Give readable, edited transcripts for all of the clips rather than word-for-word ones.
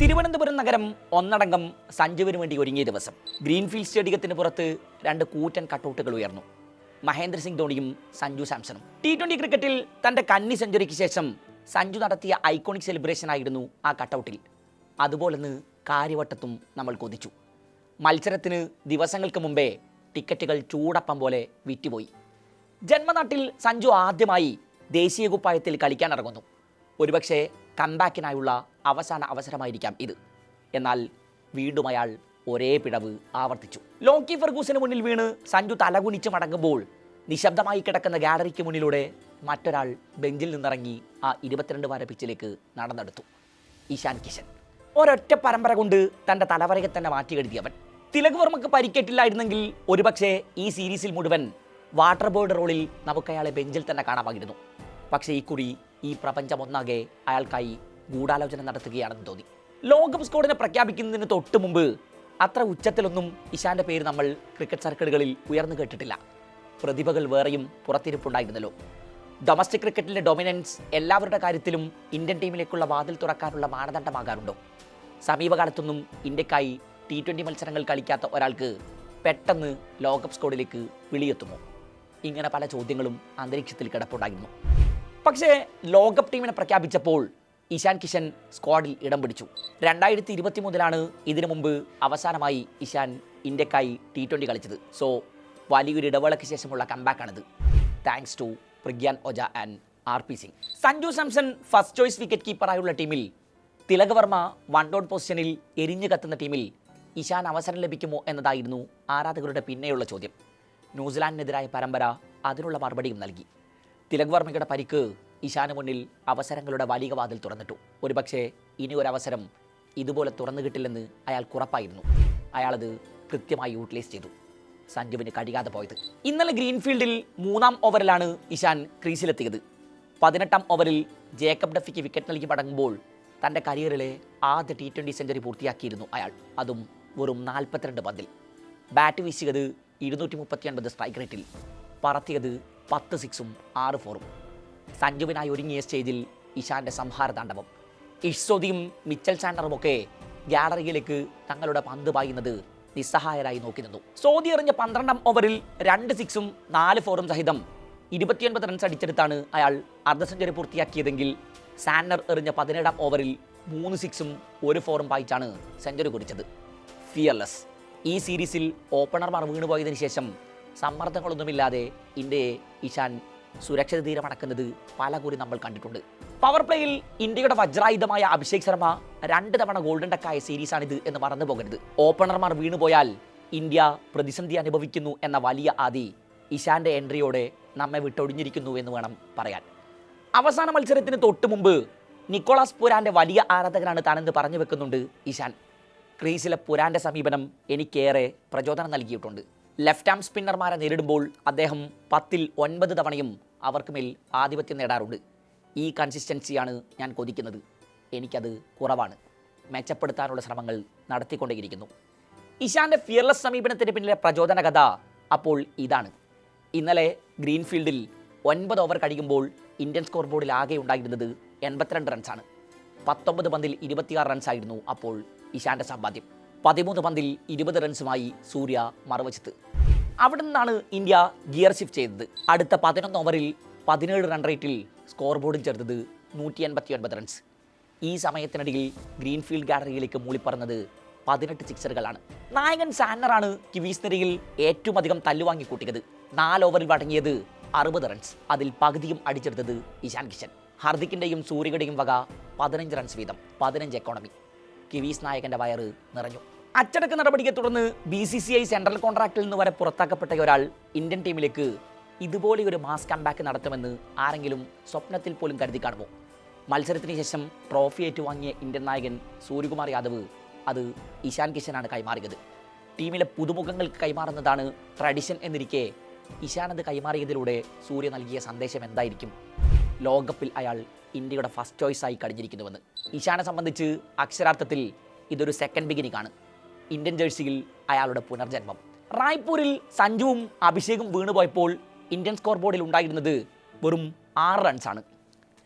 തിരുവനന്തപുരം നഗരം ഒന്നടങ്കം സഞ്ജുവിന് വേണ്ടി ഒരുങ്ങിയ ദിവസം. ഗ്രീൻഫീൽഡ് സ്റ്റേഡിയത്തിന് പുറത്ത് രണ്ട് കൂറ്റൻ കട്ടൗട്ടുകൾ ഉയർന്നു. മഹേന്ദ്ര സിംഗ് ധോണിയും സഞ്ജു സാംസണും. T20 ക്രിക്കറ്റിൽ തൻ്റെ കന്നി സെഞ്ചുറിക്ക് ശേഷം സഞ്ജു നടത്തിയ ഐക്കോണിക് സെലിബ്രേഷൻ ആയിരുന്നു ആ കട്ടൗട്ടിൽ. അതുപോലെന്ന് കാര്യവട്ടത്തും നമ്മൾ കൊതിച്ചു. മത്സരത്തിന് ദിവസങ്ങൾക്ക് മുമ്പേ ടിക്കറ്റുകൾ ചൂടപ്പം പോലെ വിറ്റുപോയി. ജന്മനാട്ടിൽ സഞ്ജു ആദ്യമായി ദേശീയ കുപ്പായത്തിൽ കളിക്കാനിറങ്ങുന്നു. ഒരുപക്ഷെ കംബാക്കിനായുള്ള അവസാന അവസരമായിരിക്കാം ഇത്. എന്നാൽ വീണ്ടും അയാൾ ഒരേ പിഴവ് ആവർത്തിച്ചു. ലോക്കി ഫെർഗൂസിന് മുന്നിൽ വീണ് സഞ്ജു തലകുനിച്ച് മടങ്ങുമ്പോൾ നിശബ്ദമായി കിടക്കുന്ന ഗാലറിക്ക് മുന്നിലൂടെ മറ്റൊരാൾ ബെഞ്ചിൽ നിന്നിറങ്ങി ആ 22 വാര പിച്ചിലേക്ക് നടന്നെടുത്തു. ഇഷാൻ കിഷൻ. ഒരൊറ്റ പരമ്പര കൊണ്ട് തൻ്റെ തലവരയെ തന്നെ മാറ്റിയെഴുതിയവൻ. തിലക് വർമ്മക്ക് പരിക്കേറ്റില്ലായിരുന്നെങ്കിൽ ഒരുപക്ഷെ ഈ സീരീസിൽ മുഴുവൻ വാട്ടർ ബോർഡ് റോളിൽ നമുക്കയാളെ ബെഞ്ചിൽ തന്നെ കാണാമായിരുന്നു. പക്ഷേ ഇക്കുറി ഈ പ്രപഞ്ചം ഒന്നാകെ അയാൾക്കായി ഗൂഢാലോചന നടത്തുകയാണെന്ന് തോന്നി. ലോകകപ്പ് സ്ക്വാഡിനെ പ്രഖ്യാപിക്കുന്നതിന് തൊട്ട് മുമ്പ് അത്ര ഉച്ചത്തിലൊന്നും ഇഷാന്റെ പേര് നമ്മൾ ക്രിക്കറ്റ് സർക്കിളുകളിൽ ഉയർന്നു കേട്ടിട്ടില്ല. പ്രതിഭകൾ വേറെയും പുറത്തിരിപ്പുണ്ടായിരുന്നല്ലോ. ഡൊമസ്റ്റിക് ക്രിക്കറ്റിലെ ഡൊമിനൻസ് എല്ലാവരുടെ കാര്യത്തിലും ഇന്ത്യൻ ടീമിലേക്കുള്ള വാതിൽ തുറക്കാനുള്ള മാനദണ്ഡമാകാറുണ്ടോ? സമീപകാലത്തൊന്നും ഇന്ത്യക്കായി T20 മത്സരങ്ങൾ കളിക്കാത്ത ഒരാൾക്ക് പെട്ടെന്ന് ലോകകപ്പ് സ്ക്വാഡിലേക്ക് വിളിയെത്തുമോ? ഇങ്ങനെ പല ചോദ്യങ്ങളും അന്തരീക്ഷത്തിൽ കിടപ്പുണ്ടായിരുന്നു. പക്ഷേ ലോകകപ്പ് ടീമിനെ പ്രഖ്യാപിച്ചപ്പോൾ ഇഷാൻ കിഷൻ സ്ക്വാഡിൽ ഇടം പിടിച്ചു. 2023 ഇതിനു മുമ്പ് അവസാനമായി ഇഷാൻ ഇന്ത്യക്കായി T20 കളിച്ചത്. സോ വലിയൊരു ഇടവേളയ്ക്ക് ശേഷമുള്ള കംബാക്കാണിത്. Thanks to Pragyan Ojha and RP Singh. Sanju Samson first choice wicket കീപ്പറായുള്ള ടീമിൽ, തിലക് വർമ്മ വൺ ഡൗൺ പൊസിഷനിൽ എരിഞ്ഞു കത്തുന്ന ടീമിൽ ഇഷാൻ അവസരം ലഭിക്കുമോ എന്നതായിരുന്നു ആരാധകരുടെ പിന്നെയുള്ള ചോദ്യം. ന്യൂസിലാൻഡിനെതിരായ പരമ്പര അതിനുള്ള മറുപടിയും നൽകി. തിലക് വർമ്മയുടെ പരിക്ക് ഇഷാന് മുന്നിൽ അവസരങ്ങളുടെ വലിയ വാതിൽ തുറന്നിട്ടു. ഒരുപക്ഷെ ഇനി ഒരവസരം ഇതുപോലെ തുറന്നു കിട്ടില്ലെന്ന് അയാൾക്ക് ഉറപ്പായിരുന്നു. അയാളത് കൃത്യമായി യൂട്ടിലൈസ് ചെയ്തു. സഞ്ജുവിന് കഴിയാതെ പോയത്. ഇന്നലെ ഗ്രീൻഫീൽഡിൽ 3-ാം ഓവറിലാണ് ഇഷാൻ ക്രീസിലെത്തിയത്. 18-ാം ഓവറിൽ ജേക്കബ് ഡഫിക്ക് വിക്കറ്റ് നൽകി മടങ്ങുമ്പോൾ തൻ്റെ കരിയറിലെ ആദ്യ T20 സെഞ്ചുറി പൂർത്തിയാക്കിയിരുന്നു അയാൾ. അതും വെറും 42 പന്തിൽ. ബാറ്റ് വീശിയത് 239 സ്ട്രൈക്ക് റേറ്റിൽ. പറത്തിയത് 10 സിക്സും 6 ഫോറും. സഞ്ജുവിനായി ഒരുങ്ങിയ സ്റ്റേജിൽ ഇഷാന്റെ സംഹാര താണ്ഡവം. ഇഷ്സോദിയും മിച്ചൽ സാൻഡറുമൊക്കെ ഗാലറിയിലേക്ക് തങ്ങളുടെ പന്ത് പായുന്നത് നിസ്സഹായരായി നോക്കി നിന്നു. സോദി എറിഞ്ഞ 12-ാം ഓവറിൽ 2 സിക്സും 4 ഫോറും സഹിതം 29 റൺസ് അടിച്ചെടുത്താണ് അയാൾ അർദ്ധ സെഞ്ചുറി പൂർത്തിയാക്കിയതെങ്കിൽ സാൻഡർ എറിഞ്ഞ 17-ാം ഓവറിൽ 3 സിക്സും 1 ഫോറും പായിച്ചാണ് സെഞ്ചുറി കുറിച്ചത്. ഫിയർലെസ്. ഈ സീരീസിൽ ഓപ്പണർമാർ വീണുപോയതിനു ശേഷം സമ്മർദ്ദങ്ങളൊന്നുമില്ലാതെ ഇന്ത്യയെ ഇഷാൻ സുരക്ഷിത തീരമടക്കുന്നത് പലകുറി നമ്മൾ കണ്ടിട്ടുണ്ട്. പവർ പ്ലേയിൽ ഇന്ത്യയുടെ വജ്രായുധമായ അഭിഷേക് ശർമ്മ 2 തവണ ഗോൾഡൻ ഡക്കായ സീരീസാണിത് എന്ന് മറന്നു പോകരുത്. ഓപ്പണർമാർ വീണുപോയാൽ ഇന്ത്യ പ്രതിസന്ധി അനുഭവിക്കുന്നു എന്ന വലിയ ആദി ഇഷാന്റെ എൻട്രിയോടെ നമ്മെ വിട്ടൊഴിഞ്ഞിരിക്കുന്നു എന്ന് വേണം പറയാൻ. അവസാന മത്സരത്തിന് തൊട്ട് മുമ്പ് നിക്കോളാസ് പുരാന്റെ വലിയ ആരാധകനാണ് താനെന്ന് പറഞ്ഞു വെക്കുന്നുണ്ട് ഇഷാൻ. ക്രീസിലെ പുരാന്റെ സമീപനം എനിക്കേറെ പ്രചോദനം നൽകിയിട്ടുണ്ട്. ലെഫ്റ്റ് ആം സ്പിന്നർമാരെ നേരിടുമ്പോൾ അദ്ദേഹം 10-ൽ 9 തവണയും അവർക്ക് മേൽ ആധിപത്യം നേടാറുണ്ട്. ഈ കൺസിസ്റ്റൻസിയാണ് ഞാൻ കൊതിക്കുന്നത്. എനിക്കത് കുറവാണ്. മെച്ചപ്പെടുത്താനുള്ള ശ്രമങ്ങൾ നടത്തിക്കൊണ്ടേയിരിക്കുന്നു. ഇഷാന്റെ ഫിയർലെസ് സമീപനത്തിന് പിന്നിലെ പ്രചോദന കഥ അപ്പോൾ ഇതാണ്. ഇന്നലെ ഗ്രീൻഫീൽഡിൽ 9 ഓവർ കഴിയുമ്പോൾ ഇന്ത്യൻ സ്കോർ ബോർഡിൽ ആകെ ഉണ്ടായിരുന്നത് 82 റൺസാണ്. 19 പന്തിൽ 26 റൺസായിരുന്നു അപ്പോൾ ഇഷാന്റെ സമ്പാദ്യം. 13 പന്തിൽ 20 റൺസുമായി സൂര്യ മറുവശത്ത്. അവിടെ നിന്നാണ് ഇന്ത്യ ഗിയർ ഷിഫ്റ്റ് ചെയ്തത്. അടുത്ത 11 ഓവറിൽ 17 റൺ റേറ്റിൽ സ്കോർ ബോർഡിൽ ചേർത്തത് 189 റൺസ്. ഈ സമയത്തിനിടയിൽ ഗ്രീൻഫീൽഡ് ഗാലറിയിലേക്ക് മൂളിപ്പറന്നത് 18 സിക്സറുകളാണ്. നായകൻ സാന്നറാണ് കിവീസ് നിരയിൽ ഏറ്റവും അധികം തല്ലുവാങ്ങി കൂട്ടിയത്. 4 ഓവറിൽ വഴങ്ങിയത് 60 റൺസ്. അതിൽ പകുതിയും അടിച്ചെടുത്തത് ഇഷാൻ കിഷൻ. ഹർദിക്കിൻ്റെയും സൂര്യയുടെയും വക 15 റൺസ് വീതം. 15 എക്കോണമി. കിവീസ് നായകന്റെ വയറ് നിറഞ്ഞു. അച്ചടക്ക നടപടിയെ തുടർന്ന് BCCI സെൻട്രൽ കോൺട്രാക്റ്റിൽ നിന്ന് വരെ പുറത്താക്കപ്പെട്ട ഒരാൾ ഇന്ത്യൻ ടീമിലേക്ക് ഇതുപോലെ ഒരു മാസ് കംബാക്ക് നടത്തുമെന്ന് ആരെങ്കിലും സ്വപ്നത്തിൽ പോലും കരുതി കാണുമോ? മത്സരത്തിന് ശേഷം ട്രോഫി ഏറ്റുവാങ്ങിയ ഇന്ത്യൻ നായകൻ സൂര്യകുമാർ യാദവ് അത് ഇഷാൻ കിഷനാണ് കൈമാറിയത്. ടീമിലെ പുതുമുഖങ്ങൾക്ക് കൈമാറുന്നതാണ് ട്രഡിഷൻ എന്നിരിക്കെ ഇഷാനത് കൈമാറിയതിലൂടെ സൂര്യ നൽകിയ സന്ദേശം എന്തായിരിക്കും? ലോകകപ്പിൽ അയാൾ ഇന്ത്യയുടെ ഫസ്റ്റ് ചോയ്സായി കഴിഞ്ഞിരിക്കുന്നുവെന്ന്. ഇഷാനെ സംബന്ധിച്ച് അക്ഷരാർത്ഥത്തിൽ ഇതൊരു സെക്കൻഡ് ബിഗിനിങ് ആണ്. ഇന്ത്യൻ ജേഴ്സിയിൽ അയാളുടെ പുനർജന്മം. റായ്പൂരിൽ സഞ്ജുവും അഭിഷേകും വീണുപോയപ്പോൾ ഇന്ത്യൻ സ്കോർ ബോർഡിൽ ഉണ്ടായിരുന്നത് വെറും 6 റൺസാണ്.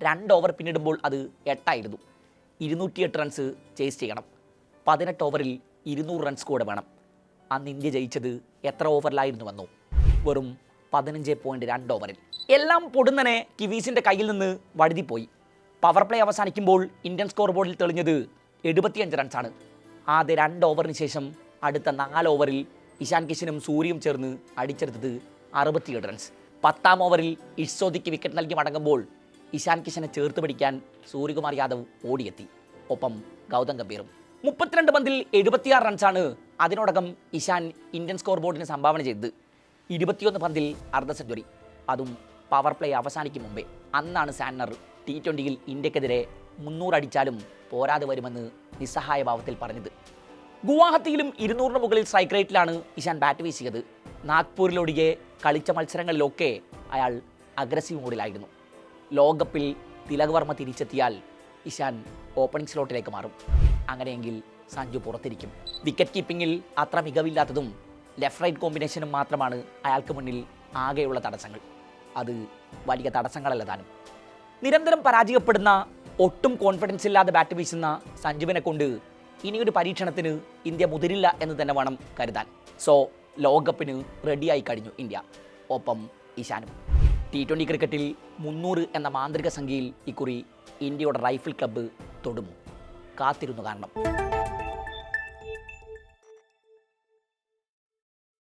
2 ഓവർ പിന്നിടുമ്പോൾ അത് 8 ആയിരുന്നു. 208 റൺസ് ചേസ് ചെയ്യണം. 18 ഓവറിൽ 200 റൺസ് കൂടെ വേണം. അന്ന് ഇന്ത്യ ജയിച്ചത് എത്ര ഓവറിലായിരുന്നുവെന്നോ? വെറും 15.2 ഓവറിൽ. എല്ലാം പൊടുന്നനെ കിവീസിൻ്റെ കയ്യിൽ നിന്ന് വഴുതിപ്പോയി. പവർ പ്ലേ അവസാനിക്കുമ്പോൾ ഇന്ത്യൻ സ്കോർ ബോർഡിൽ തെളിഞ്ഞത് 75 റൺസാണ്. ആദ്യ 2 ഓവറിന് ശേഷം അടുത്ത 4 ഓവറിൽ ഇഷാൻ കിഷനും സൂര്യയും ചേർന്ന് അടിച്ചെടുത്തത് 67 റൺസ്. 10ാം ഓവറിൽ ഇഷ്സോദിക്ക് വിക്കറ്റ് നൽകി മടങ്ങുമ്പോൾ ഇഷാൻ കിഷനെ ചേർത്ത് പിടിക്കാൻ സൂര്യകുമാർ യാദവ് ഓടിയെത്തി. ഒപ്പം ഗൗതം ഗംഭീറും. 32 പന്തിൽ 76 റൺസാണ് അതിനോടകം ഇഷാൻ ഇന്ത്യൻ സ്കോർ ബോർഡിന് സംഭാവന ചെയ്തത്. 21 പന്തിൽ അർദ്ധ സെഞ്ചുറി, അതും പവർ പ്ലേ അവസാനിക്കും മുമ്പേ. അന്നാണ് സാന്നർ T20യിൽ ഇന്ത്യക്കെതിരെ 300 അടിച്ചാലും പോരാതെ വരുമെന്ന് നിസ്സഹായ ഭാവത്തിൽ പറഞ്ഞത്. ഗുവാഹത്തിയിലും 200 മുകളിൽ സ്ട്രൈക്ക് റേറ്റിലാണ് ഇഷാൻ ബാറ്റ് വീശിയത്. നാഗ്പൂരിലൊഴികെ കളിച്ച മത്സരങ്ങളിലൊക്കെ അയാൾ അഗ്രസീവ് മോഡിലായിരുന്നു. ലോകകപ്പിൽ തിലക് വർമ്മ തിരിച്ചെത്തിയാൽ ഇഷാൻ ഓപ്പണിംഗ് സ്ലോട്ടിലേക്ക് മാറും. അങ്ങനെയെങ്കിൽ സഞ്ജു പുറത്തിരിക്കും. വിക്കറ്റ് കീപ്പിങ്ങിൽ അത്ര മികവില്ലാത്തതും ലെഫ്റ്റ് റൈറ്റ് കോമ്പിനേഷനും മാത്രമാണ് അയാൾക്ക് മുന്നിൽ ആകെയുള്ള തടസ്സങ്ങൾ. അത് വലിയ തടസ്സങ്ങളല്ല താനും. നിരന്തരം പരാജയപ്പെടുന്ന, ഒട്ടും കോൺഫിഡൻസ് ഇല്ലാതെ ബാറ്റ് വീശുന്ന സഞ്ജുവിനെ കൊണ്ട് ഇനിയൊരു പരീക്ഷണത്തിന് ഇന്ത്യ മുതിരില്ല എന്ന് തന്നെ വേണം കരുതാൻ. സോ ലോകകപ്പിന് റെഡിയായി കഴിഞ്ഞു ഇന്ത്യ, ഒപ്പം ഇഷാനും. T20 ക്രിക്കറ്റിൽ 300 എന്ന മാന്ത്രിക സംഖ്യയിൽ ഇക്കുറി ഇന്ത്യയുടെ റൈഫിൾ ക്ലബ്ബ് തൊടുമോ? കാത്തിരുന്നു കാണണം.